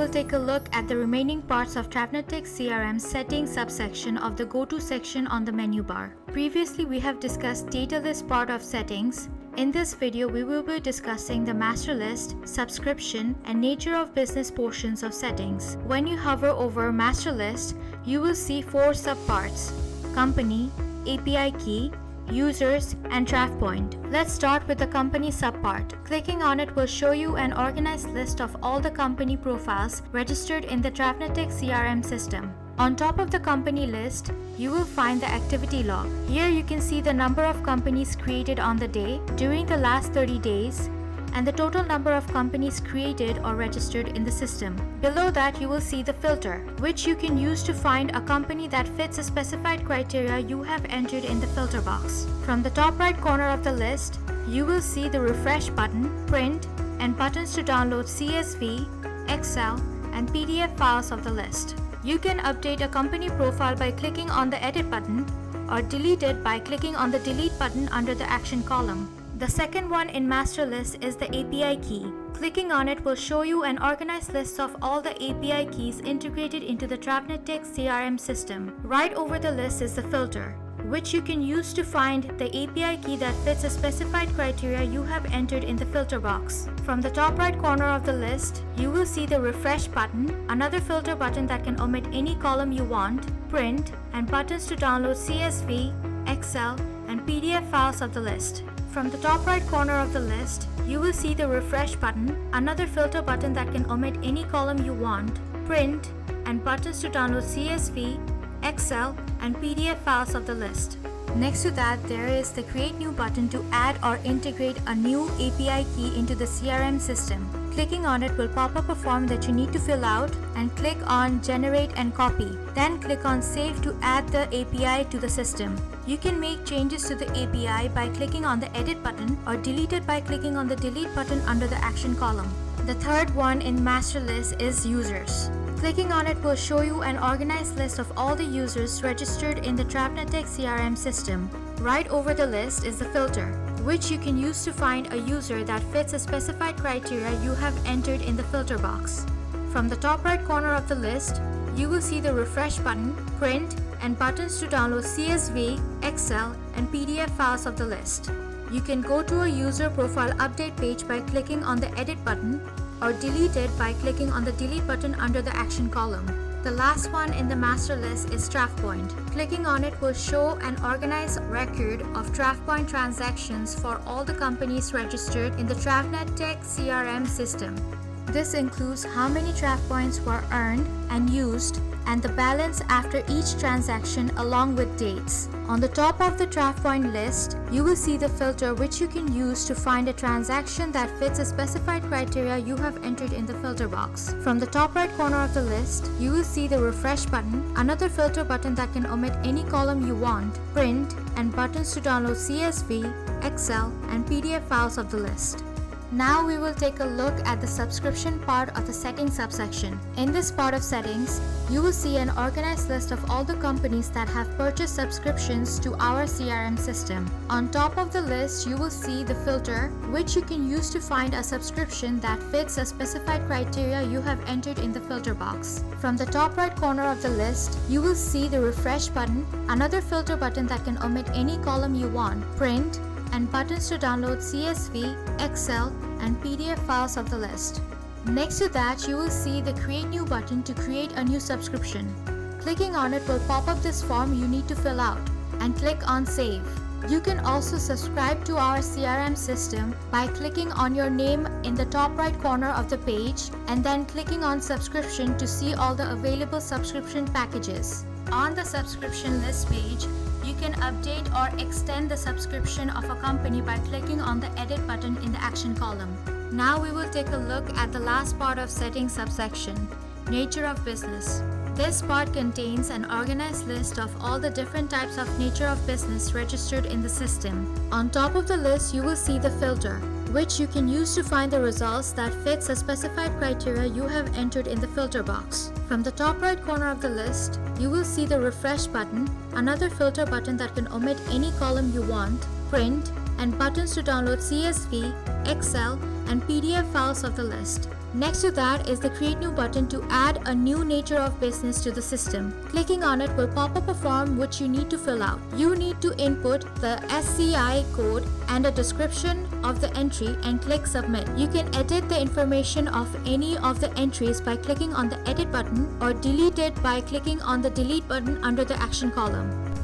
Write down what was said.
will take a look at the remaining parts of Travnet CRM settings subsection of the Go To section on the menu bar. Previously, we have discussed data list part of settings. In this video, we will be discussing the master list, subscription, and nature of business portions of settings. When you hover over master list, you will see 4 subparts: company, API key, users, and Travpoint. Let's start with the company subpart. Clicking on it will show you an organized list of all the company profiles registered in the Travnet CRM system. On top of the company list, you will find the activity log. Here you can see the number of companies created on the day during the last 30 days and the total number of companies created or registered in the system. Below that, you will see the filter, which you can use to find a company that fits a specified criteria you have entered in the filter box. From the top right corner of the list, you will see the refresh button, print, and buttons to download CSV, Excel, and PDF files of the list. You can update a company profile by clicking on the edit button or delete it by clicking on the delete button under the action column. The second one in master list is the API key. Clicking on it will show you an organized list of all the API keys integrated into the Travnet CRM system. Right over the list is the filter, which you can use to find the API key that fits a specified criteria you have entered in the filter box. From the top right corner of the list, you will see the refresh button, another filter button that can omit any column you want, print, and buttons to download CSV, Excel, and PDF files of the list. From the top right corner of the list, you will see the refresh button, another filter button that can omit any column you want, print, and buttons to download CSV, Excel, and PDF files of the list. Next to that, there is the Create New button to add or integrate a new API key into the CRM system. Clicking on it will pop up a form that you need to fill out and click on Generate and Copy. Then click on Save to add the API to the system. You can make changes to the API by clicking on the Edit button or delete it by clicking on the Delete button under the action column. The third one in master list is users. Clicking on it will show you an organized list of all the users registered in the Travnet CRM system. Right over the list is the filter, which you can use to find a user that fits a specified criteria you have entered in the filter box. From the top right corner of the list, you will see the refresh button, print, and buttons to download CSV, Excel, and PDF files of the list. You can go to a user profile update page by clicking on the Edit button or delete it by clicking on the Delete button under the action column. The last one in the master list is Travpoint. Clicking on it will show an organized record of Travpoint transactions for all the companies registered in the Travnet CRM system. This includes how many Travpoints were earned and used and the balance after each transaction along with dates. On the top of the Travpoint list, you will see the filter which you can use to find a transaction that fits a specified criteria you have entered in the filter box. From the top right corner of the list, you will see the refresh button, another filter button that can omit any column you want, print, and buttons to download CSV, Excel, and PDF files of the list. Now we will take a look at the subscription part of the settings subsection. In this part of settings, you will see an organized list of all the companies that have purchased subscriptions to our CRM system. On top of the list, you will see the filter, which you can use to find a subscription that fits a specified criteria you have entered in the filter box. From the top right corner of the list, you will see the refresh button, another filter button that can omit any column you want, print, and buttons to download CSV, Excel, and PDF files of the list. Next to that, you will see the Create New button to create a new subscription. Clicking on it will pop up this form you need to fill out and click on Save. You can also subscribe to our CRM system by clicking on your name in the top right corner of the page and then clicking on Subscription to see all the available subscription packages. On the subscription list page, you can update or extend the subscription of a company by clicking on the Edit button in the action column. Now we will take a look at the last part of settings subsection, Nature of Business. This part contains an organized list of all the different types of nature of business registered in the system. On top of the list, you will see the filter, which you can use to find the results that fits a specified criteria you have entered in the filter box. From the top right corner of the list, you will see the refresh button, another filter button that can omit any column you want, print, and buttons to download CSV, Excel, and PDF files of the list. Next to that is the Create New button to add a new nature of business to the system. Clicking on it will pop up a form which you need to fill out. You need to input the SCI code and a description of the entry and click Submit. You can edit the information of any of the entries by clicking on the Edit button or delete it by clicking on the Delete button under the Action column.